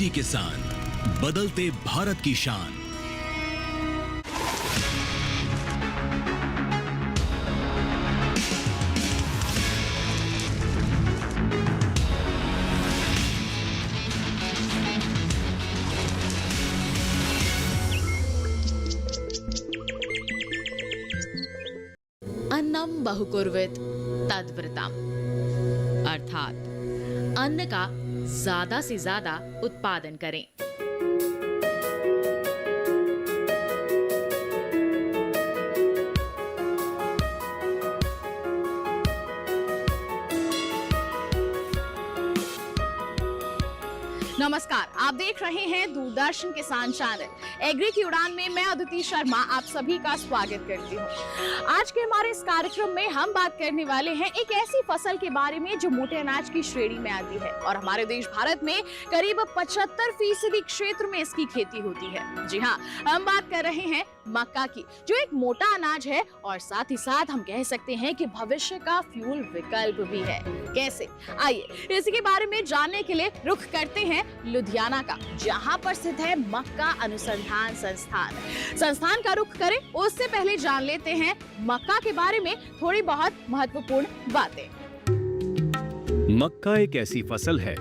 DD किसान, बदलते भारत की शान। अन्नम बहुकुर्वित तद्व्रतम, अर्थात अन्न का ज्यादा से ज्यादा उत्पादन करें। नमस्कार, आप देख रहे हैं दूरदर्शन किसान चैनल। एग्री की उड़ान में मैं अदिति शर्मा आप सभी का स्वागत करती हूँ। आज के हमारे इस कार्यक्रम में हम बात करने वाले हैं एक ऐसी फसल के बारे में जो मोटे अनाज की श्रेणी में आती है और हमारे देश भारत में करीब 75% क्षेत्र में इसकी खेती होती है। जी हाँ, हम बात कर रहे हैं मक्का की, जो एक मोटा अनाज है और साथ ही साथ हम कह सकते हैं कि भविष्य का फ्यूल विकल्प भी है। कैसे? आइए इसके बारे में जानने के लिए रुख करते हैं लुधियाना का, जहां पर स्थित है मक्का अनुसंधान संस्थान का रुख करें उससे पहले जान लेते हैं मक्का के बारे में थोड़ी बहुत महत्वपूर्ण बातें। मक्का एक ऐसी फसल है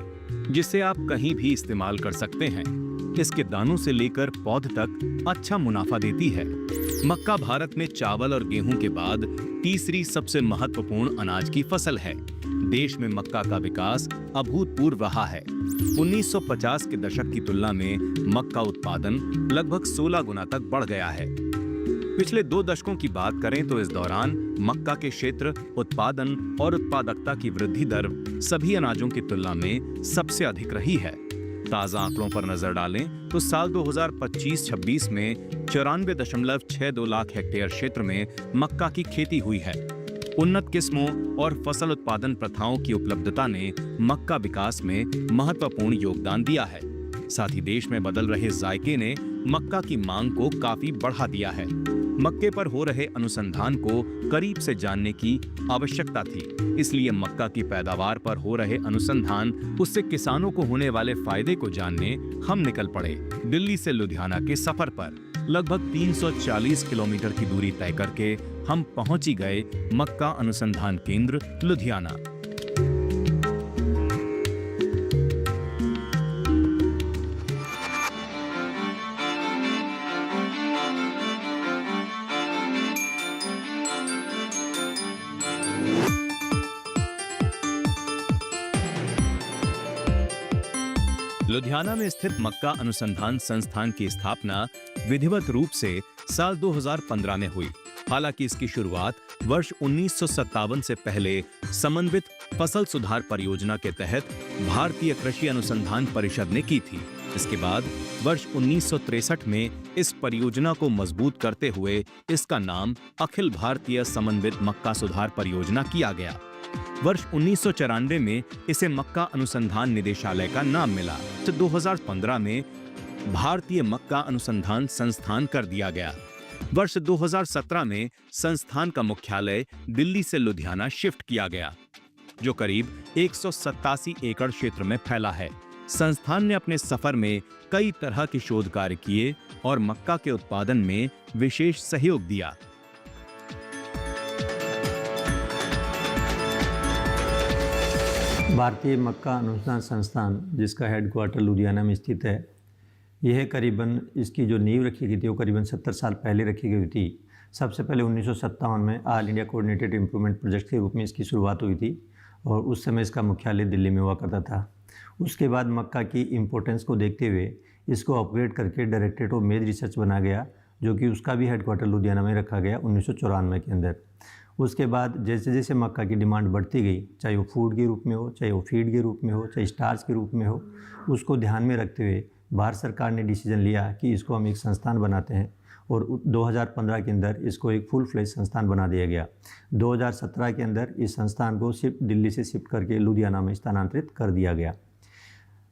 जिसे आप कहीं भी इस्तेमाल कर सकते हैं। इसके दानों से लेकर पौध तक अच्छा मुनाफा देती है। मक्का भारत में चावल और गेहूं के बाद तीसरी सबसे महत्वपूर्ण अनाज की फसल है। देश में मक्का का विकास अभूतपूर्व रहा है। 1950 के दशक की तुलना में मक्का उत्पादन लगभग 16 गुना तक बढ़ गया है। पिछले 2 दशकों की बात करें तो इस दौरान मक्का के क्षेत्र, उत्पादन और उत्पादकता की वृद्धि दर सभी अनाजों की तुलना में सबसे अधिक रही है। ताजा आंकड़ों पर नजर डालें तो साल 2025-26 में 94.62 लाख हेक्टेयर क्षेत्र में मक्का की खेती हुई है। उन्नत किस्मों और फसल उत्पादन प्रथाओं की उपलब्धता ने मक्का विकास में महत्वपूर्ण योगदान दिया है। साथ ही देश में बदल रहे जायके ने मक्का की मांग को काफी बढ़ा दिया है। मक्के पर हो रहे अनुसंधान को करीब से जानने की आवश्यकता थी, इसलिए मक्का की पैदावार पर हो रहे अनुसंधान, उससे किसानों को होने वाले फायदे को जानने हम निकल पड़े दिल्ली से लुधियाना के सफर पर। लगभग 340 किलोमीटर की दूरी तय करके हम पहुंच ही गए मक्का अनुसंधान केंद्र लुधियाना। लुधियाना में स्थित मक्का अनुसंधान संस्थान की स्थापना विधिवत रूप से साल 2015 में हुई। हालांकि इसकी शुरुआत वर्ष 1957 से पहले समन्वित फसल सुधार परियोजना के तहत भारतीय कृषि अनुसंधान परिषद ने की थी। इसके बाद वर्ष 1963 में इस परियोजना को मजबूत करते हुए इसका नाम अखिल भारतीय समन्वित मक्का सुधार परियोजना किया गया। वर्ष 1994 में इसे मक्का अनुसंधान निदेशालय का नाम मिला, तो 2015 में भारतीय मक्का अनुसंधान संस्थान कर दिया गया। वर्ष 2017 में संस्थान का मुख्यालय दिल्ली से लुधियाना शिफ्ट किया गया, जो करीब 187 एकड़ क्षेत्र में फैला है। संस्थान ने अपने सफर में कई तरह के शोध कार्य किए और मक्का के उत्पादन में विशेष सहयोग दिया। भारतीय मक्का अनुसंधान संस्थान, जिसका हेडक्वार्टर लुधियाना में स्थित है, यह करीबन, इसकी जो नींव रखी गई थी वो करीबन 70 साल पहले रखी गई थी। सबसे पहले 1957 में all India coordinated improvement project के रूप में इसकी शुरुआत हुई थी और उस समय इसका मुख्यालय दिल्ली में हुआ करता था। उसके बाद मक्का की इम्पोर्टेंस को देखते हुए इसको अपग्रेड करके डायरेक्टरेट ऑफ मेज रिसर्च बना गया, जो कि उसका भी हेडक्वार्टर लुधियाना में रखा गया 1994 के अंदर। उसके बाद जैसे जैसे मक्का की डिमांड बढ़ती गई, चाहे वो फूड के रूप में हो, चाहे वो फीड के रूप में हो, चाहे स्टार्च के रूप में हो, उसको ध्यान में रखते हुए भारत सरकार ने डिसीजन लिया कि इसको हम एक संस्थान बनाते हैं और 2015 के अंदर इसको एक फुल फ्लेज संस्थान बना दिया गया। 2017 के अंदर इस संस्थान को दिल्ली से शिफ्ट करके लुधियाना में स्थानांतरित कर दिया गया।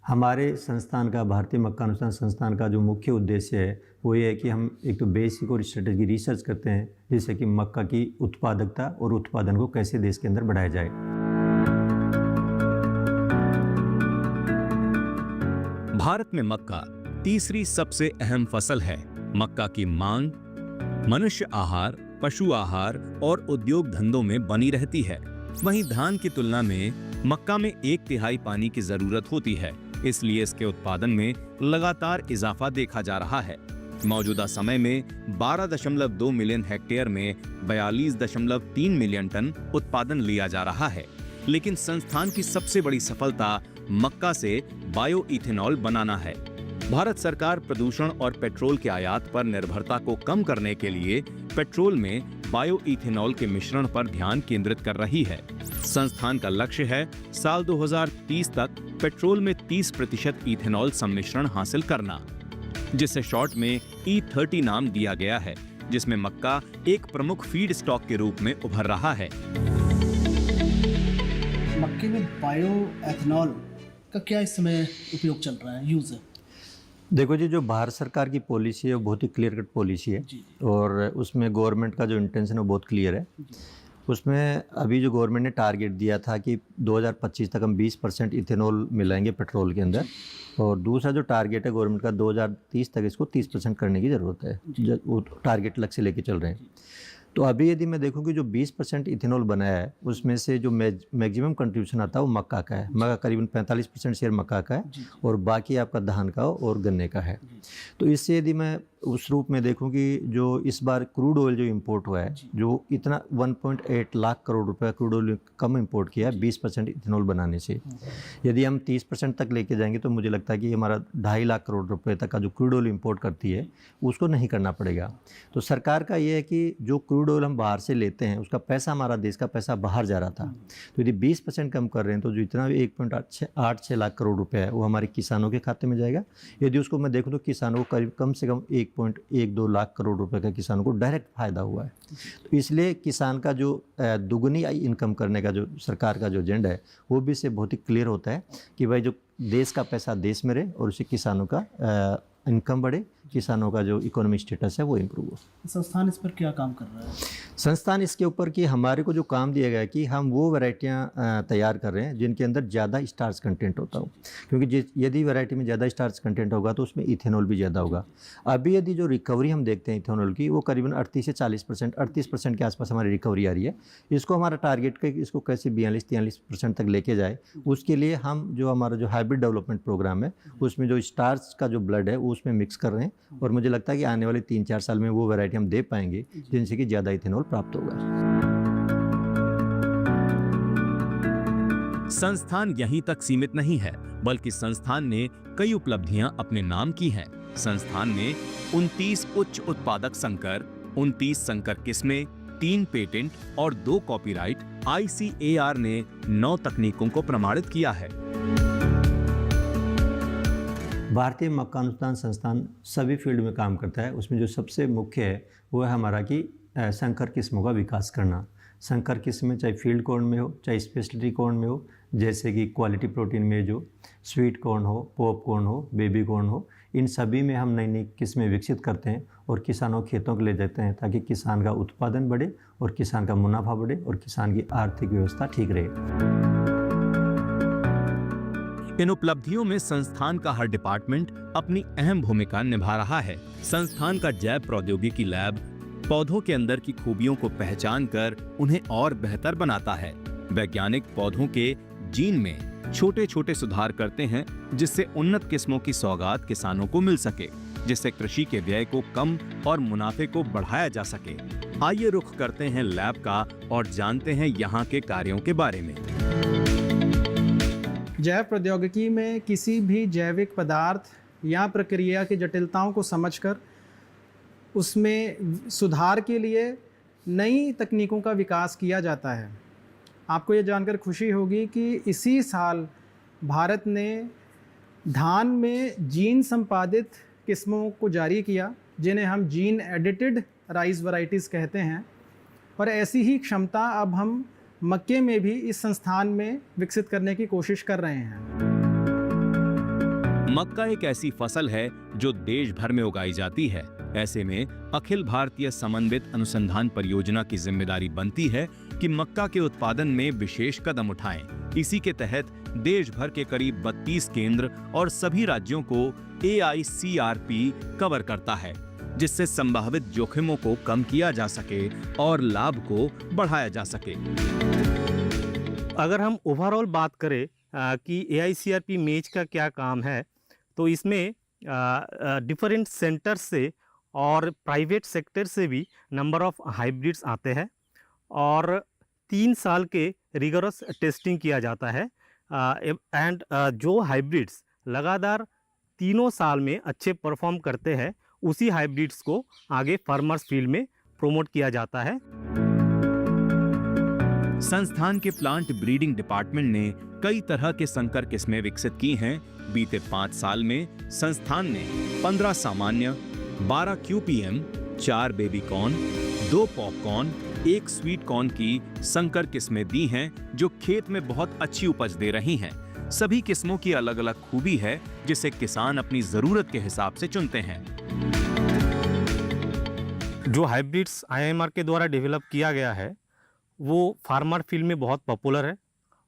हमारे संस्थान का, भारतीय मक्का अनुसंधान संस्थान का जो मुख्य उद्देश्य है वो ये है कि हम एक तो बेसिक और स्ट्रेटेजी रिसर्च करते हैं, जिससे कि मक्का की उत्पादकता और उत्पादन को कैसे देश के अंदर बढ़ाया जाए। भारत में मक्का तीसरी सबसे अहम फसल है। मक्का की मांग मनुष्य आहार, पशु आहार और उद्योग धंधों में बनी रहती है। वहीं धान की तुलना में मक्का में 1/3 पानी की जरूरत होती है, इसलिए इसके उत्पादन में लगातार इजाफा देखा जा रहा है। मौजूदा समय में 12.2 मिलियन हेक्टेयर में 42.3 मिलियन टन उत्पादन लिया जा रहा है। लेकिन संस्थान की सबसे बड़ी सफलता मक्का से बायो इथेनॉल बनाना है। भारत सरकार प्रदूषण और पेट्रोल के आयात पर निर्भरता को कम करने के लिए पेट्रोल में बायो इथेनॉल के मिश्रण पर ध्यान केंद्रित कर रही है। संस्थान का लक्ष्य है साल 2030 तक पेट्रोल में 30% इथेनॉल सम्मिश्रण हासिल करना, जिसे शॉर्ट में E30 नाम दिया गया है, जिसमें मक्का एक प्रमुख फीड स्टॉक के रूप में उभर रहा है। मक्के में बायो एथेनॉल का क्या इस समय उपयोग चल रहा है, यूज़ है? देखो जी, जो भारत सरकार की पॉलिसी है वो बहुत ही क्लियर कट पॉलिसी है और उसमें गवर्नमेंट का जो इंटेंशन है वो बहुत क्लियर है। उसमें अभी जो गवर्नमेंट ने टारगेट दिया था कि 2025 तक हम 20% इथेनॉल मिलाएंगे पेट्रोल के अंदर, और दूसरा जो टारगेट है गवर्नमेंट का 2030 तक इसको 30% करने की ज़रूरत है। वो टारगेट लक्ष्य लेके चल रहे हैं। तो अभी यदि मैं देखूँ कि जो 20% इथेनॉल बनाया है उसमें से जो मैक्सिमम कंट्रीब्यूशन आता है वो मक्का का है। मक्का करीबन 45% शेयर मक्का का है और बाकी आपका धान का और गन्ने का है। तो इससे यदि मैं उस रूप में देखूं कि जो इस बार क्रूड ऑयल जो इंपोर्ट हुआ है, जो इतना 1.8 लाख करोड़ रुपए क्रूड ऑयल कम इंपोर्ट किया है 20% इथेनॉल बनाने से, यदि हम 30% तक लेके जाएंगे तो मुझे लगता है कि हमारा 2.5 लाख करोड़ रुपए तक का जो क्रूड ऑयल इंपोर्ट करती है उसको नहीं करना पड़ेगा। तो सरकार का ये है कि जो क्रूड ऑयल हम बाहर से लेते हैं उसका पैसा, हमारा देश का पैसा बाहर जा रहा था, तो यदि 20% कम कर रहे हैं तो जो इतना 1.86 लाख करोड़ रुपये है वो हमारे किसानों के खाते में जाएगा। यदि उसको मैं देखूँ तो किसानों को करीब कम से कम 1.12 लाख करोड़ रुपए का किसानों को डायरेक्ट फायदा हुआ है। तो इसलिए किसान का जो दुगनी इनकम करने का जो सरकार का जो एजेंडा है वो भी इससे बहुत ही क्लियर होता है कि भाई जो देश का पैसा देश में रहे और उससे किसानों का इनकम बढ़े, किसानों का जो इकोनॉमिक स्टेटस है वो इम्प्रूव हो। संस्थान इस पर क्या काम कर रहा है? संस्थान इसके ऊपर कि हमारे को जो काम दिया गया है कि हम वो वैरायटियाँ तैयार कर रहे हैं जिनके अंदर ज़्यादा स्टार्च कंटेंट होता हो, क्योंकि यदि वैरायटी में ज़्यादा स्टार्च कंटेंट होगा तो उसमें इथेनॉल भी ज़्यादा होगा। अभी यदि जो रिकवरी हम देखते हैं इथेनॉल की वो करीबन 38 से 40%, 38% के आसपास हमारी रिकवरी आ रही है। इसको हमारा टारगेट है कि इसको कैसे 42-43% तक लेके जाए। उसके लिए हम जो हमारा जो हाइब्रिड डेवलपमेंट प्रोग्राम है उसमें जो स्टार्च का जो ब्लड है वो उसमें मिक्स कर रहे हैं, और मुझे लगता है कि आने वाले 3-4 साल में वो वैरायटी हम दे पाएंगे जिनसे कि ज़्यादा इथेनॉल प्राप्त होगा। संस्थान यहीं तक सीमित नहीं है, बल्कि संस्थान ने कई उपलब्धियां अपने नाम की हैं। संस्थान ने 29 उच्च उत्पादक संकर, 29 संकर किस्में, 3 पेटेंट और 2 कॉपीराइट, ICAR ने 9 तकनीकों को प्रमाणित किया है। भारतीय मक्का अनुसंधान संस्थान सभी फील्ड में काम करता है। उसमें जो सबसे मुख्य है वो है हमारा कि संकर किस्मों का विकास करना। संकर किस्में चाहे फील्ड कॉर्न में हो, चाहे स्पेशलिटी कॉर्न में हो, जैसे कि क्वालिटी प्रोटीन में जो स्वीट कॉर्न हो, पॉप कॉर्न हो, बेबी कॉर्न हो, इन सभी में हम नई नई किस्में विकसित करते हैं और किसानों खेतों को ले जाते हैं ताकि किसान का उत्पादन बढ़े और किसान का मुनाफा बढ़े और किसान की आर्थिक व्यवस्था ठीक रहे। इन उपलब्धियों में संस्थान का हर डिपार्टमेंट अपनी अहम भूमिका निभा रहा है। संस्थान का जैव प्रौद्योगिकी लैब पौधों के अंदर की खूबियों को पहचान कर उन्हें और बेहतर बनाता है। वैज्ञानिक पौधों के जीन में छोटे छोटे सुधार करते हैं जिससे उन्नत किस्मों की सौगात किसानों को मिल सके, जिससे कृषि के व्यय को कम और मुनाफे को बढ़ाया जा सके। आइए रुख करते हैं लैब का और जानते हैं यहाँ के कार्यों के बारे में। जैव प्रौद्योगिकी में किसी भी जैविक पदार्थ या प्रक्रिया की जटिलताओं को समझकर उसमें सुधार के लिए नई तकनीकों का विकास किया जाता है। आपको ये जानकर खुशी होगी कि इसी साल भारत ने धान में जीन संपादित किस्मों को जारी किया, जिन्हें हम जीन एडिटेड राइस वैरायटीज़ कहते हैं, और ऐसी ही क्षमता अब हम मक्के में भी इस संस्थान में विकसित करने की कोशिश कर रहे हैं। मक्का एक ऐसी फसल है जो देश भर में उगाई जाती है। ऐसे में अखिल भारतीय समन्वित अनुसंधान परियोजना की जिम्मेदारी बनती है कि मक्का के उत्पादन में विशेष कदम उठाएं। इसी के तहत देश भर के करीब 32 केंद्र और सभी राज्यों को AICRP कवर करता है, जिससे संभावित जोखिमों को कम किया जा सके और लाभ को बढ़ाया जा सके। अगर हम ओवरऑल बात करें कि AICRP मेज का क्या काम है, तो इसमें डिफरेंट सेंटर्स से और प्राइवेट सेक्टर से भी नंबर ऑफ हाइब्रिड्स आते हैं और 3 साल के रिगरस टेस्टिंग किया जाता है एंड जो हाइब्रिड्स लगातार 3 साल में अच्छे परफॉर्म करते हैं, उसी हाइब्रिड्स को आगे फार्मर्स फील्ड में प्रोमोट किया जाता है। संस्थान के प्लांट ब्रीडिंग डिपार्टमेंट ने कई तरह के संकर किस्में विकसित की हैं। बीते 5 साल में संस्थान ने 15 सामान्य, 12 QPM, 4 baby corn, 2 popcorn, 1 sweet corn की संकर किस्में दी हैं, जो खेत में बहुत अच्छी उपज दे रही हैं। सभी किस्मों की अलग अलग खूबी है, जिसे किसान अपनी जरूरत के हिसाब से चुनते हैं। जो हाइब्रिड्स IIMR के द्वारा डेवलप किया गया है, वो फार्मर फील्ड में बहुत पॉपुलर है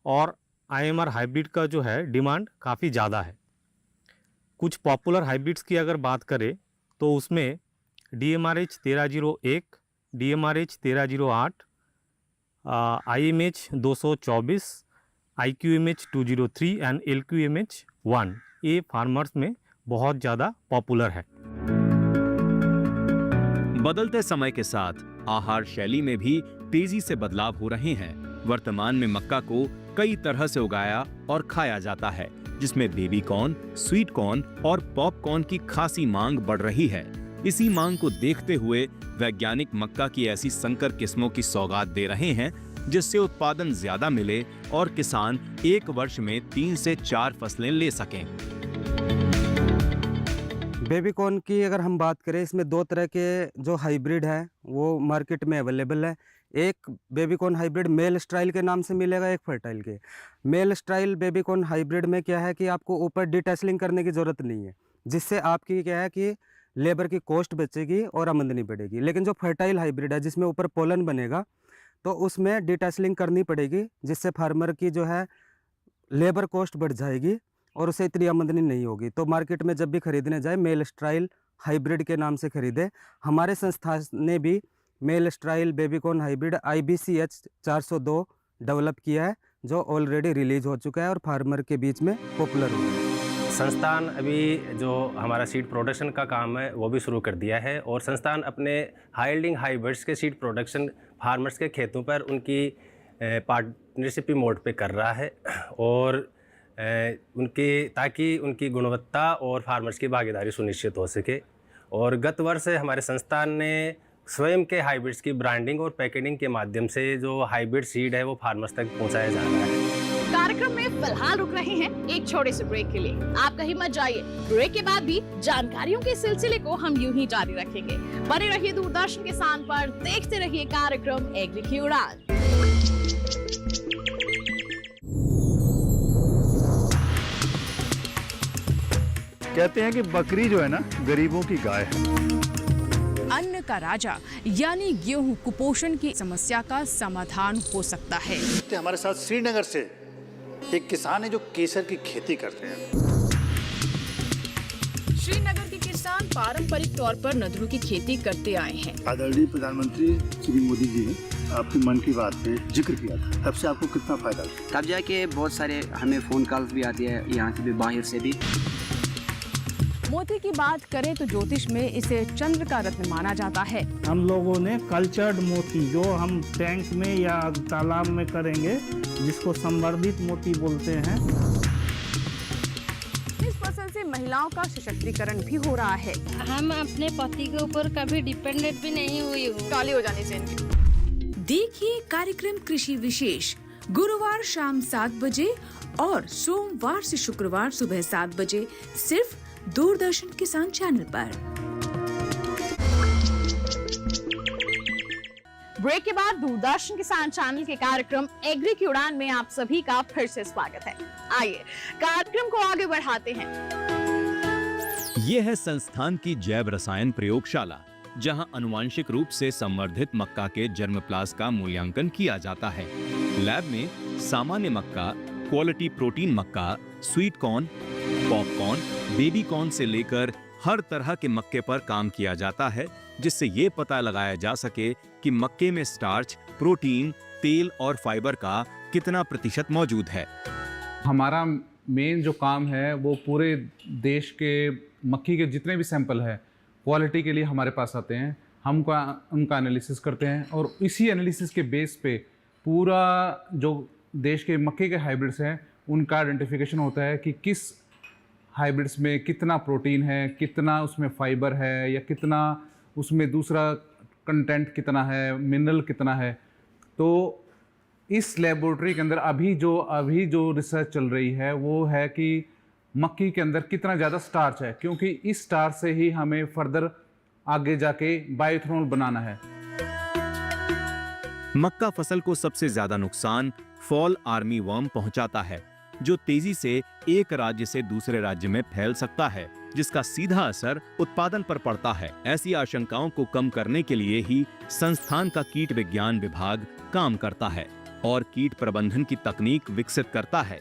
और IIMR हाइब्रिड का जो है डिमांड काफ़ी ज़्यादा है। कुछ पॉपुलर हाइब्रिड्स की अगर बात करें तो उसमें DMRH 1301, DMRH 1308, IMH 224, IQMH 203 and LQMH 1, ये फार्मर्स में बहुत ज़्यादा पॉपुलर है। बदलते समय के साथ आहार शैली में भी तेजी से बदलाव हो रहे हैं। वर्तमान में मक्का को कई तरह से उगाया और खाया जाता है, जिसमें बेबी कॉर्न, स्वीट कॉर्न और पॉपकॉर्न की खासी मांग बढ़ रही है। इसी मांग को देखते हुए वैज्ञानिक मक्का की ऐसी संकर किस्मों की सौगात दे रहे हैं, जिससे उत्पादन ज्यादा मिले और किसान एक वर्ष में 3 से 4 फसलें ले सकें। बेबी कॉर्न की अगर हम बात करें, इसमें 2 तरह के जो हाइब्रिड है वो मार्केट में अवेलेबल है। एक baby corn hybrid male sterile के नाम से मिलेगा, एक फर्टाइल के। Male sterile baby corn hybrid में क्या है कि आपको ऊपर डिटेसलिंग करने की ज़रूरत नहीं है, जिससे आपकी क्या है कि लेबर की कॉस्ट बचेगी और आमदनी बढ़ेगी। लेकिन जो फर्टाइल हाइब्रिड है, जिसमें ऊपर पोलन बनेगा, तो उसमें डिटेसलिंग करनी पड़ेगी, जिससे फार्मर की जो है लेबर कॉस्ट बढ़ जाएगी और उसे इतनी आमदनी नहीं होगी। तो मार्केट में जब भी खरीदने जाए मेल स्टाइल हाइब्रिड के नाम से खरीदे। हमारे संस्थान ने भी male sterile baby corn hybrid IBCH 402 develop किया है, जो ऑलरेडी रिलीज हो चुका है और फार्मर के बीच में पॉपुलर हुआ है। संस्थान अभी जो हमारा सीड प्रोडक्शन का काम है वो भी शुरू कर दिया है और संस्थान अपने हाइल्डिंग हाइब्रिड्स के सीड प्रोडक्शन फार्मर्स के खेतों पर उनकी पार्टनरशिप मोड पे कर रहा है और ताकि उनकी गुणवत्ता और फार्मर्स की भागीदारी सुनिश्चित हो सके। और गत वर्ष हमारे संस्थान ने स्वयं के हाइब्रिड्स की ब्रांडिंग और पैकेजिंग के माध्यम से जो हाइब्रिड सीड है वो फार्मर्स तक पहुंचाया जा रहा है। कार्यक्रम में फिलहाल रुक रहे हैं एक छोटे से ब्रेक के लिए। आप कहीं मत जाइए, ब्रेक के बाद भी जानकारियों के सिलसिले को हम यूं ही जारी रखेंगे। बने रहिए दूरदर्शन किसान पर, देखते रहिए कार्यक्रम एग्री की उड़ान। कहते हैं कि बकरी जो है ना गरीबों की गाय है। अन्न का राजा यानी गेहूं कुपोषण की समस्या का समाधान हो सकता है। हमारे साथ श्रीनगर से एक किसान है जो केसर की खेती करते हैं। श्रीनगर के किसान पारंपरिक तौर पर नदरू की खेती करते आए हैं। आदरणीय प्रधानमंत्री श्री मोदी जी ने आपकी मन की बात पे जिक्र किया था, तब से आपको कितना फायदा हुआ? तब जाके बहुत सारे हमें फोन कॉल्स भी आती है, यहाँ से भी बाहर से भी। मोती की बात करें तो ज्योतिष में इसे चंद्र का रत्न माना जाता है। हम लोगों ने कल्चर्ड मोती जो हम टैंक में या तालाब में करेंगे, जिसको संवर्धित मोती बोलते हैं। इस फसल से महिलाओं का सशक्तिकरण भी हो रहा है। हम अपने पति के ऊपर कभी डिपेंडेंट भी नहीं हुई हूँ। काली हो जाने से इनकी। देखिए कार्यक्रम कृषि विशेष गुरुवार शाम 7 बजे और सोमवार से शुक्रवार सुबह 7 बजे सिर्फ दूरदर्शन किसान चैनल पर। ब्रेक के बाद दूरदर्शन किसान चैनल के कार्यक्रम एग्री की उड़ान में आप सभी का फिर से स्वागत है। आइए कार्यक्रम को आगे बढ़ाते हैं। ये है संस्थान की जैव रसायन प्रयोगशाला। जहां आनुवांशिक रूप से संवर्धित मक्का के जर्मप्लाज्म का मूल्यांकन किया जाता है। लैब में सामान्य मक्का, क्वालिटी प्रोटीन मक्का, sweet corn, popcorn, baby corn से लेकर हर तरह के मक्के पर काम किया जाता है, जिससे ये पता लगाया जा सके कि मक्के में स्टार्च, प्रोटीन, तेल और फाइबर का कितना प्रतिशत मौजूद है। हमारा मेन जो काम है वो पूरे देश के मक्की के जितने भी सैंपल है क्वालिटी के लिए हमारे पास आते हैं, हम उनका एनालिसिस करते हैं और इसी एनालिसिस के बेस पे पूरा जो देश के मक्के के हाइब्रिड्स हैं उनका आइडेंटिफिकेशन होता है कि किस हाइब्रिड्स में कितना प्रोटीन है, कितना उसमें फाइबर है, या कितना उसमें दूसरा कंटेंट कितना है, मिनरल कितना है। तो इस लेबोरेटरी के अंदर अभी जो रिसर्च चल रही है वो है कि मक्की के अंदर कितना ज़्यादा स्टार्च है, क्योंकि इस स्टार्च से ही हमें फर्दर आगे जाके बायोइथेनॉल बनाना है। मक्का फसल को सबसे ज्यादा नुकसान फॉल आर्मी वर्म पहुंचाता है, जो तेजी से एक राज्य से दूसरे राज्य में फैल सकता है, जिसका सीधा असर उत्पादन पर पड़ता है। ऐसी आशंकाओं को कम करने के लिए ही संस्थान का कीट विज्ञान विभाग काम करता है और कीट प्रबंधन की तकनीक विकसित करता है।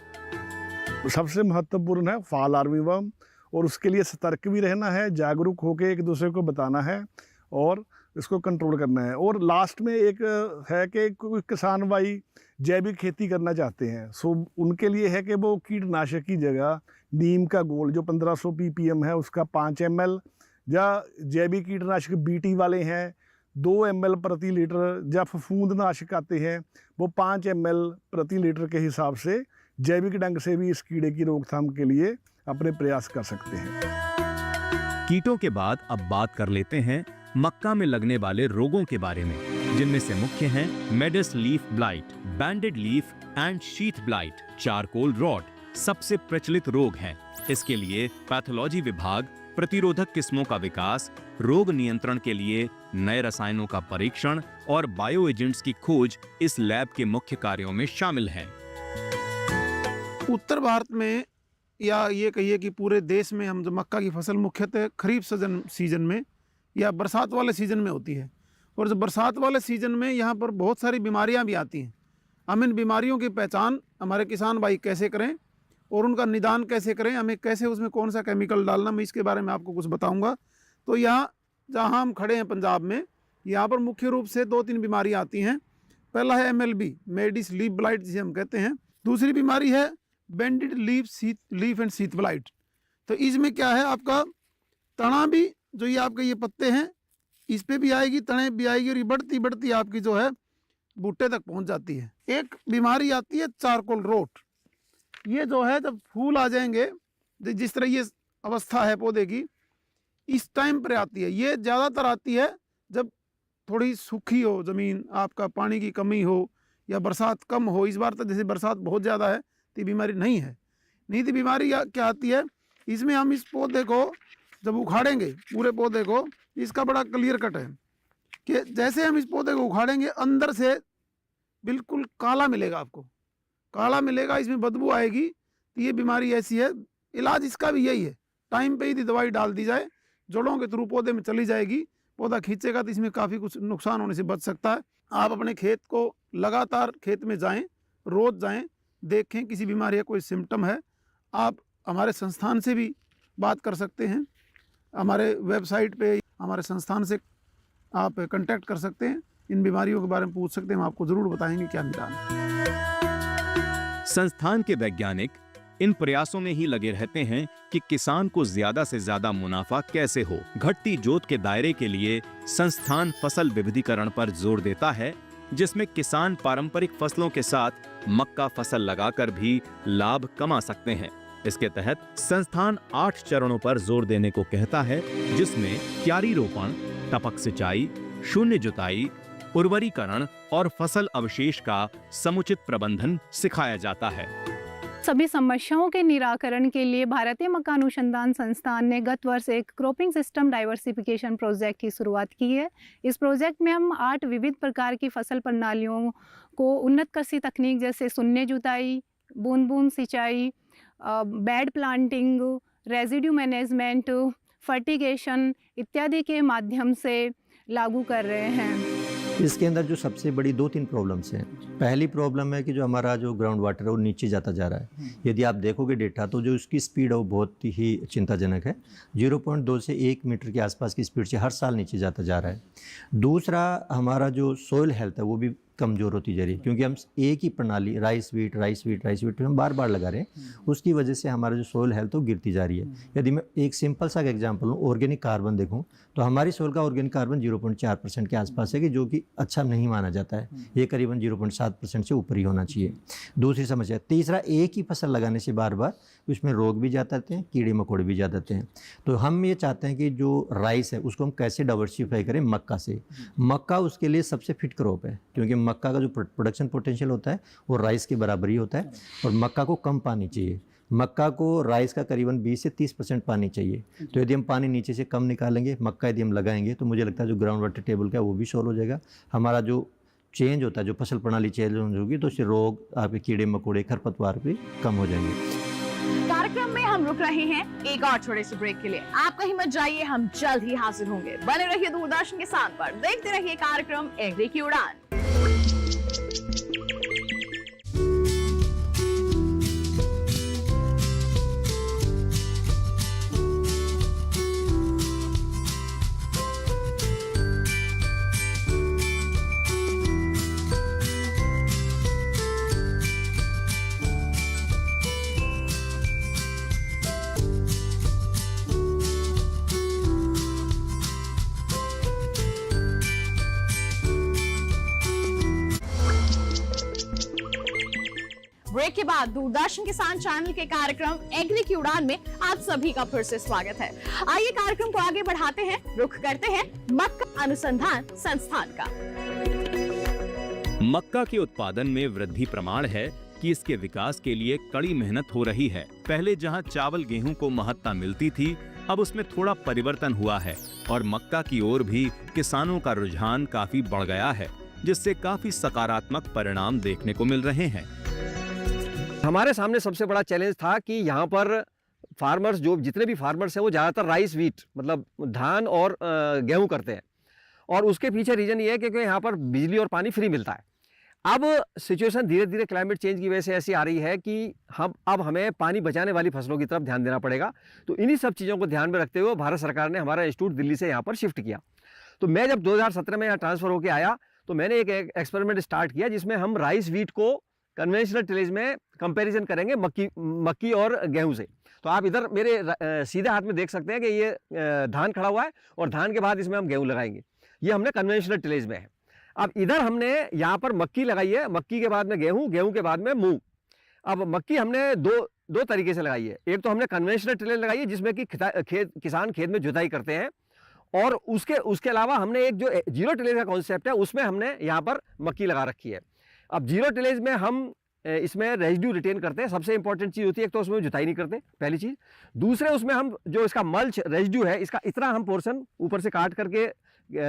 सबसे महत्वपूर्ण है फॉल आर्मी वर्म, और उसके लिए सतर्क भी रहना है, जागरूक होकर एक दूसरे को बताना है और इसको कंट्रोल करना है। और लास्ट में एक है कि कोई किसान भाई जैविक खेती करना चाहते हैं, सो उनके लिए है कि वो कीटनाशक की जगह नीम का घोल जो 1500 ppm है उसका 5 ml, या जैविक कीटनाशक बीटी वाले हैं 2 ml प्रति लीटर, या फफूंदनाशक आते हैं वो 5 ml प्रति लीटर के हिसाब से जैविक ढंग से भी इस कीड़े की रोकथाम के लिए अपने प्रयास कर सकते हैं। कीटों के बाद अब बात कर लेते हैं मक्का में लगने वाले रोगों के बारे में, जिनमें से मुख्य हैं maydis leaf blight, banded leaf and sheath blight, charcoal rot सबसे प्रचलित रोग हैं। इसके लिए पैथोलॉजी विभाग प्रतिरोधक किस्मों का विकास, रोग नियंत्रण के लिए नए रसायनों का परीक्षण और बायो एजेंट्स की खोज इस लैब के मुख्य कार्यों में शामिल है। उत्तर भारत में या ये कहिए कि पूरे देश में हम जो मक्का की फसल मुख्यतः खरीफ सीजन में या बरसात वाले सीजन में होती है, और जो बरसात वाले सीजन में यहाँ पर बहुत सारी बीमारियाँ भी आती हैं। हम इन बीमारियों की पहचान हमारे किसान भाई कैसे करें और उनका निदान कैसे करें, हमें कैसे उसमें कौन सा केमिकल डालना, मैं इसके बारे में आपको कुछ बताऊंगा। तो यहाँ जहाँ हम खड़े हैं पंजाब में, यहाँ पर मुख्य रूप से 2-3 बीमारियाँ आती हैं। पहला है MLB, मेडिस लीफ ब्लाइट जिसे हम कहते हैं। दूसरी बीमारी है बैंडेड लीफ एंड शीथ ब्लाइट। तो इसमें क्या है, आपका तना भी जो ये आपके ये पत्ते हैं इस पे भी आएगी, तने भी आएगी, और ये बढ़ती बढ़ती आपकी जो है बूटे तक पहुंच जाती है। एक बीमारी आती है चारकोल रोट। ये जो है जब फूल आ जाएंगे, जिस तरह ये अवस्था है पौधे की, इस टाइम पर आती है। ये ज़्यादातर आती है जब थोड़ी सूखी हो ज़मीन, आपका पानी की कमी हो या बरसात कम हो। इस बार तो जैसे बरसात बहुत ज़्यादा है तो बीमारी नहीं है। नहीं तो बीमारी क्या आती है, इसमें हम इस पौधे को जब उखाड़ेंगे, पूरे पौधे को, इसका बड़ा क्लियर कट है कि जैसे हम इस पौधे को उखाड़ेंगे अंदर से बिल्कुल काला मिलेगा, आपको काला मिलेगा, इसमें बदबू आएगी। तो ये बीमारी ऐसी है। इलाज इसका भी यही है, टाइम पे ही दवाई डाल दी जाए, जड़ों के थ्रू पौधे में चली जाएगी, पौधा खींचेगा तो इसमें काफ़ी कुछ नुकसान होने से बच सकता है। आप अपने खेत को लगातार खेत में जाएं, रोज़ जाएं, देखें किसी बीमारी का कोई सिम्टम है। आप हमारे संस्थान से भी बात कर सकते हैं, हमारे वेबसाइट पे हमारे संस्थान से आप कांटेक्ट कर सकते हैं, इन बीमारियों के बारे में पूछ सकते हैं, हम आपको ज़रूर बताएंगे क्या निदान है। संस्थान के वैज्ञानिक इन प्रयासों में ही लगे रहते हैं कि किसान को ज्यादा से ज्यादा मुनाफा कैसे हो। घटती जोत के दायरे के लिए संस्थान फसल विविधीकरण पर जोर देता है, जिसमें किसान पारंपरिक फसलों के साथ मक्का फसल लगाकर भी लाभ कमा सकते हैं। इसके तहत संस्थान 8 चरणों पर जोर देने को कहता है, जिसमें क्यारी रोपण, टपक सिंचाई, शून्य जुताई, उर्वरीकरण और फसल अवशेष का समुचित प्रबंधन सिखाया जाता है। सभी समस्याओं के निराकरण के लिए भारतीय मक्का अनुसंधान संस्थान ने गत वर्ष एक क्रॉपिंग सिस्टम डाइवर्सिफिकेशन प्रोजेक्ट की शुरुआत की है। इस प्रोजेक्ट में हम 8 विविध प्रकार की फसल प्रणालियों को उन्नत कृषि तकनीक जैसे शून्य जुताई, बूंद बूंद सिंचाई, bed planting, residue management, fertigation इत्यादि के माध्यम से लागू कर रहे हैं। इसके अंदर जो सबसे बड़ी 2-3 प्रॉब्लम्स हैं। पहली प्रॉब्लम है कि जो हमारा जो ग्राउंड वाटर है वो नीचे जाता जा रहा है। यदि आप देखोगे डेटा तो जो उसकी स्पीड है वो बहुत ही चिंताजनक है। 0.2 से 1 मीटर के आसपास की स्पीड से हर साल नीचे जाता जा रहा है। दूसरा, हमारा जो सोइल हेल्थ है वो भी कमज़ोर होती जा रही है, क्योंकि हम एक ही प्रणाली राइस वीट हम बार बार लगा रहे हैं। उसकी वजह से हमारा जो सोइल हेल्थ वो गिरती जा रही है। यदि मैं एक सिंपल सा एग्जांपल लूँ, ऑर्गेनिक कार्बन देखूँ तो हमारी सोइल का ऑर्गेनिक कार्बन 0.4% के आसपास है, कि जो कि अच्छा नहीं माना जाता है। ये करीबन 0.7% से ऊपर ही होना चाहिए। दूसरी समस्या। तीसरा, एक ही फसल लगाने से बार बार उसमें रोग भी जाते हैं, कीड़े मकोड़े भी जाते हैं। तो हम ये चाहते हैं कि जो राइस है उसको हम कैसे डाइवर्सिफाई करें मक्का से। मक्का उसके लिए सबसे फिट क्रॉप है, क्योंकि मक्का का जो प्रोडक्शन पोटेंशियल होता है वो राइस के बराबर ही होता है। और मक्का को कम पानी चाहिए। मक्का को राइस का करीबन 20 से 30% पानी चाहिए। तो यदि हम पानी नीचे से कम निकालेंगे, मक्का यदि हम लगाएंगे, तो मुझे लगता है जो ग्राउंड वाटर टेबल का है वो भी सॉल्व हो जाएगा। हमारा जो चेंज होता है, जो फसल प्रणाली चेंज होगी, तो उससे रोग, आपके कीड़े मकोड़े, खरपतवार भी कम हो जाएंगे। कार्यक्रम में हम रुक रहे हैं एक और छोटे से ब्रेक के लिए। आप कहीं मत जाइए, हम जल्द ही हाजिर होंगे। बने रहिए दूरदर्शन के साथ पर, देखते रहिए कार्यक्रम एग्री की उड़ान। ब्रेक के बाद दूरदर्शन किसान चैनल के कार्यक्रम एग्री की उड़ान में आप सभी का फिर से स्वागत है। आइए कार्यक्रम को आगे बढ़ाते हैं, रुख करते हैं मक्का अनुसंधान संस्थान का। मक्का के उत्पादन में वृद्धि प्रमाण है कि इसके विकास के लिए कड़ी मेहनत हो रही है। पहले जहां चावल गेहूं को महत्ता मिलती थी, अब उसमें थोड़ा परिवर्तन हुआ है और मक्का की ओर भी किसानों का रुझान काफी बढ़ गया है, जिससे काफी सकारात्मक परिणाम देखने को मिल रहे हैं। हमारे सामने सबसे बड़ा चैलेंज था कि यहाँ पर फार्मर्स, जो जितने भी फार्मर्स हैं, वो ज़्यादातर राइस वीट मतलब धान और गेहूं करते हैं। और उसके पीछे रीज़न ये है क्योंकि यहाँ पर बिजली और पानी फ्री मिलता है। अब सिचुएशन धीरे धीरे क्लाइमेट चेंज की वजह से ऐसी आ रही है कि अब हमें पानी बचाने वाली फसलों की तरफ ध्यान देना पड़ेगा। तो इन्हीं सब चीज़ों को ध्यान में रखते हुए भारत सरकार ने हमारा इंस्टीट्यूट दिल्ली से यहाँ पर शिफ्ट किया। तो मैं जब 2017 में यहाँ ट्रांसफ़र होकर आया तो मैंने एक एक्सपेरिमेंट स्टार्ट किया, जिसमें हम राइस वीट को कन्वेंशनल टिलेज में कंपैरिजन करेंगे मक्की और गेहूं से। तो आप इधर मेरे सीधे हाथ में देख सकते हैं कि ये धान खड़ा हुआ है और धान के बाद इसमें हम गेहूं लगाएंगे। ये हमने कन्वेंशनल टिलेज में है। अब इधर हमने यहाँ पर मक्की लगाई है, मक्की के बाद में गेहूं, गेहूं के बाद में मूंग। अब मक्की हमने दो तरीके से लगाई है। एक तो हमने कन्वेंशनल टिलेज लगाई है जिसमें कि किसान खेत में जुताई करते हैं, और उसके अलावा हमने एक जो जीरो टिलेज का कॉन्सेप्ट है उसमें हमने यहाँ पर मक्की लगा रखी है। अब जीरो टिलेज में हम इसमें रेजिड्यू रिटेन करते हैं। सबसे इंपॉर्टेंट चीज़ होती है, एक तो उसमें जुताई नहीं करते, पहली चीज़। दूसरे, उसमें हम जो इसका मल्च रेजिड्यू है, इसका इतना हम पोर्शन ऊपर से काट करके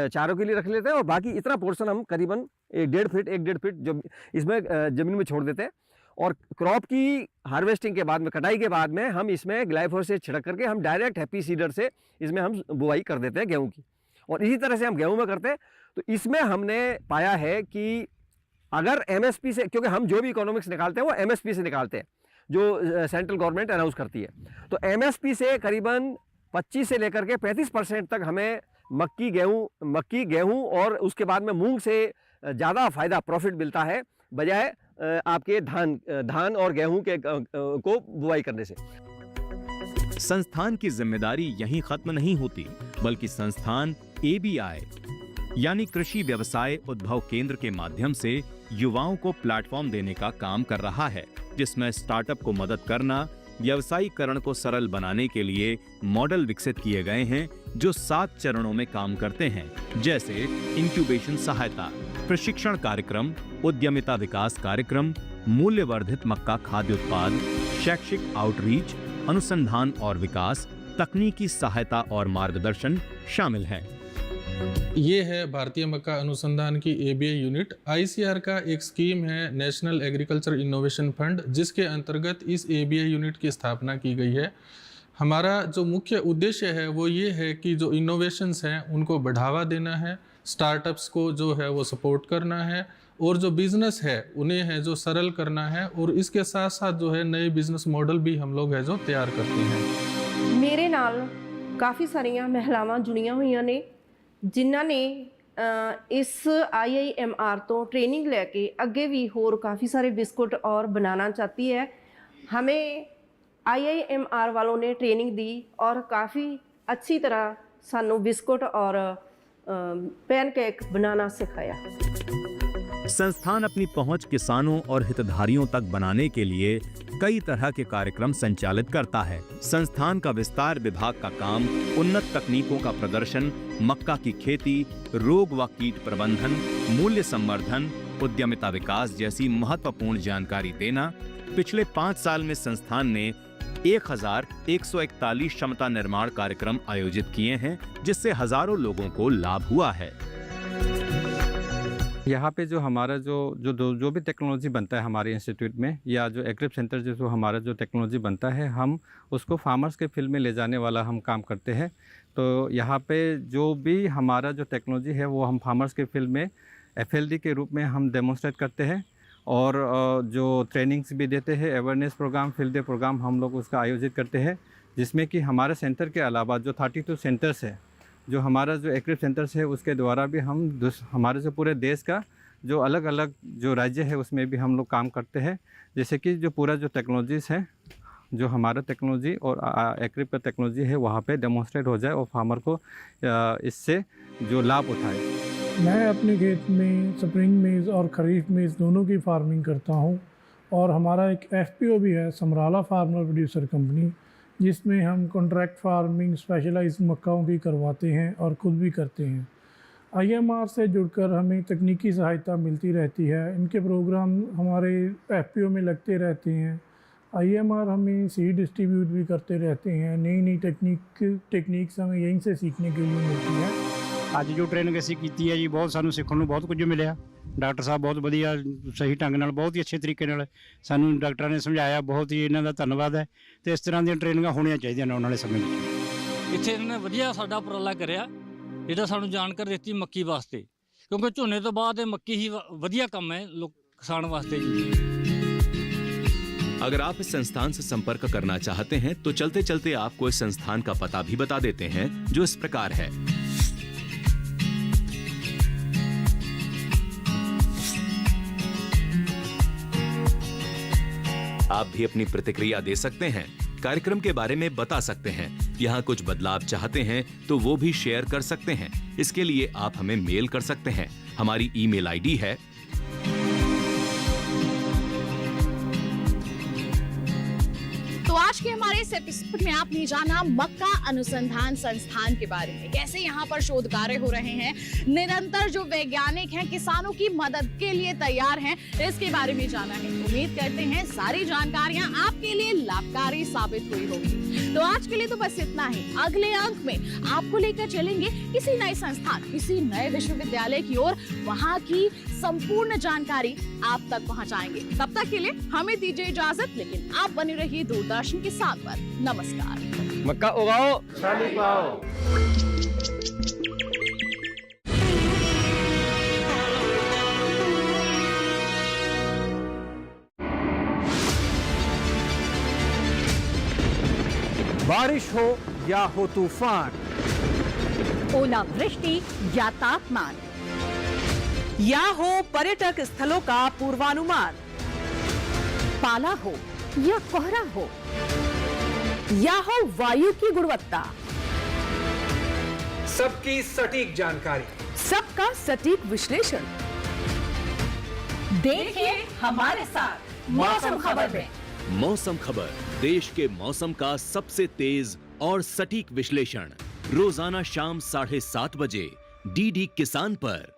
चारों के लिए रख लेते हैं, और बाकी इतना पोर्शन हम करीबन 1.5 फीट जो इसमें ज़मीन में छोड़ देते हैं। और क्रॉप की हार्वेस्टिंग के बाद में, कटाई के बाद में, हम इसमें ग्लाइफोसेट छिड़क करके हम डायरेक्ट हैप्पी सीडर से इसमें हम बुआई कर देते हैं गेहूँ की। और इसी तरह से हम गेहूँ में करते हैं। तो इसमें हमने पाया है कि अगर एमएसपी से, क्योंकि हम जो भी इकोनॉमिक्स निकालते हैं वो एमएसपी से निकालते हैं, जो सेंट्रल गवर्नमेंट अनाउंस करती है। तो एमएसपी से करीबन 25 से लेकर के 35% तक हमें मक्की, गेहूं और उसके बाद में मूंग से ज़्यादा फायदा, प्रॉफिट मिलता है, बजाय आपके धान और गेहूं के को बुआई करने से। संस्थान की जिम्मेदारी यहीं खत्म नहीं होती, बल्कि संस्थान ABI यानी कृषि व्यवसाय उद्भव केंद्र के माध्यम से युवाओं को प्लेटफॉर्म देने का काम कर रहा है, जिसमें स्टार्टअप को मदद करना, व्यवसायीकरण को सरल बनाने के लिए मॉडल विकसित किए गए हैं जो 7 चरणों में काम करते हैं, जैसे इंक्यूबेशन सहायता, प्रशिक्षण कार्यक्रम, उद्यमिता विकास कार्यक्रम, मूल्यवर्धित मक्का खाद्य उत्पाद, शैक्षिक आउटरीच, अनुसंधान और विकास, तकनीकी सहायता और मार्गदर्शन शामिल है। ये है भारतीय मक्का अनुसंधान की ABI यूनिट। ICR का एक स्कीम है, नेशनल एग्रीकल्चर इनोवेशन फंड, जिसके अंतर्गत इस ABI यूनिट की स्थापना की गई है। हमारा जो मुख्य उद्देश्य है वो ये है कि जो इनोवेशंस हैं उनको बढ़ावा देना है, स्टार्टअप्स को जो है वो सपोर्ट करना है, और जो बिज़नेस है उन्हें है जो सरल करना है, और इसके साथ साथ जो है नए बिज़नेस मॉडल भी हम लोग है जो तैयार करते हैं। मेरे नाल काफ़ी सारियां महिलावां जुड़ियां हुई ने जिन्हां ने इस IIMR तो ट्रेनिंग लेके अगे भी होर काफ़ी सारे बिस्कुट और बनाना चाहती है। हमें IIMR वालों ने ट्रेनिंग दी और काफ़ी अच्छी तरह सानू बिस्कुट और पैनकेक बनाना सिखाया। संस्थान अपनी पहुंच किसानों और हितधारियों तक बनाने के लिए कई तरह के कार्यक्रम संचालित करता है। संस्थान का विस्तार विभाग का काम उन्नत तकनीकों का प्रदर्शन, मक्का की खेती, रोग व कीट प्रबंधन, मूल्य संवर्धन, उद्यमिता विकास जैसी महत्वपूर्ण जानकारी देना। पिछले 5 साल में संस्थान ने 1141 क्षमता निर्माण कार्यक्रम आयोजित किए हैं, जिससे हजारों लोगों को लाभ हुआ है। यहाँ पे जो हमारा जो भी टेक्नोलॉजी बनता है हमारे इंस्टीट्यूट में, या जो एग्रिप सेंटर जो हमारा जो टेक्नोलॉजी बनता है, हम उसको फार्मर्स के फील्ड में ले जाने वाला हम काम करते हैं। तो यहाँ पे जो भी हमारा जो टेक्नोलॉजी है वो हम फार्मर्स के फील्ड में FLD के रूप में हम डेमोन्स्ट्रेट करते हैं, और जो ट्रेनिंग्स भी देते हैं, awareness program, field day program हम लोग उसका आयोजित करते हैं, जिसमें कि हमारे सेंटर के अलावा जो 32 सेंटर्स है, जो हमारा जो एग्रिप सेंटर्स है उसके द्वारा भी हम हमारे जो पूरे देश का जो अलग अलग जो राज्य है उसमें भी हम लोग काम करते हैं, जैसे कि जो पूरा जो टेक्नोलॉजीज़ है, जो हमारा टेक्नोलॉजी और एग्रिप का टेक्नोलॉजी है वहाँ पे डेमोन्स्ट्रेट हो जाए और फार्मर को इससे जो लाभ उठाए। मैं अपने खेत में स्प्रिंग मेज़ और खरीफ मेज़ दोनों की फार्मिंग करता हूँ, और हमारा एक FPO भी है, समराला फार्मर प्रोड्यूसर कंपनी, जिसमें हम कॉन्ट्रैक्ट फार्मिंग स्पेशलाइज मक्काओं की करवाते हैं और ख़ुद भी करते हैं। IMR से जुड़कर हमें तकनीकी सहायता मिलती रहती है। इनके प्रोग्राम हमारे FPO में लगते रहते हैं। IMR हमें सीड डिस्ट्रीब्यूट भी करते रहते हैं। नई नई टेक्निक्स हमें यहीं से सीखने के लिए मिलती है। ਅੱਜ जो ट्रेनिंग असीं कीती है जी, बहुत सानू सीखण नूं बहुत कुछ मिलिया। डॉक्टर साहब बहुत वधिया सही ढंग नाल बहुत ही अच्छे तरीके नाल सानू डॉक्टरां ने समझाया। बहुत ही इन्हां दा धन्नवाद है। ਤੇ ਇਸ ਤਰ੍ਹਾਂ ਦੀਆਂ ਟ੍ਰੇਨਿੰਗਾਂ ਹੋਣੀਆਂ ਚਾਹੀਦੀਆਂ ਨੇ ਆਉਣ ਵਾਲੇ ਸਮੇਂ ਵਿੱਚ। ਇੱਥੇ ਇਹਨਾਂ ਨੇ ਵਧੀਆ ਸਾਡਾ ਉਪਰਾਲਾ ਕਰਿਆ, ਜਿਹੜਾ ਸਾਨੂੰ ਜਾਣਕਾਰੀ ਦਿੱਤੀ ਮੱਕੀ ਵਾਸਤੇ, ਕਿਉਂਕਿ ਝੋਨੇ ਤੋਂ ਬਾਅਦ ਇਹ ਮੱਕੀ ਹੀ ਵਧੀਆ ਕੰਮ ਹੈ ਕਿਸਾਨ ਵਾਸਤੇ ਜੀ। अगर आप इस संस्थान से संपर्क करना चाहते हैं तो चलते चलते आपको इस संस्थान का पता भी बता देते हैं, जो इस प्रकार है। आप भी अपनी प्रतिक्रिया दे सकते हैं, कार्यक्रम के बारे में बता सकते हैं, यहाँ कुछ बदलाव चाहते हैं तो वो भी शेयर कर सकते हैं। इसके लिए आप हमें मेल कर सकते हैं। हमारी ईमेल ID है तो आज के हमारे इस एपिसोड में आपने जाना मक्का अनुसंधान संस्थान के बारे में, कैसे यहाँ पर शोध कार्य हो रहे हैं, निरंतर जो वैज्ञानिक हैं किसानों की मदद के लिए तैयार हैं, इसके बारे में जाना है। उम्मीद करते हैं सारी जानकारियां आपके लिए लाभकारी साबित हुई होगी। तो आज के लिए तो बस इतना ही। अगले अंक में आपको लेकर चलेंगे किसी नए संस्थान, किसी नए विश्वविद्यालय की ओर, वहाँ की संपूर्ण जानकारी आप तक पहुँचाएंगे। तब तक के लिए हमें दीजिए इजाजत, लेकिन आप बने रहिए दूरदर्शन के साथ पर। नमस्कार। मक्का उगाओ, शाली पाओ। बारिश हो या हो तूफान, ओलावृष्टि या तापमान, या हो पर्यटक स्थलों का पूर्वानुमान, पाला हो या कोहरा हो, या हो वायु की गुणवत्ता, सबकी सटीक जानकारी, सबका सटीक विश्लेषण। देखिए हमारे साथ मौसम खबर में। मौसम खबर, देश के मौसम का सबसे तेज और सटीक विश्लेषण, रोजाना शाम 7:30 बजे DD किसान पर।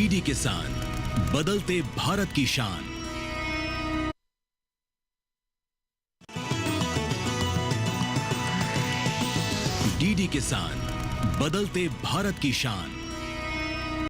डीडी किसान, बदलते भारत की शान। डीडी किसान, बदलते भारत की शान।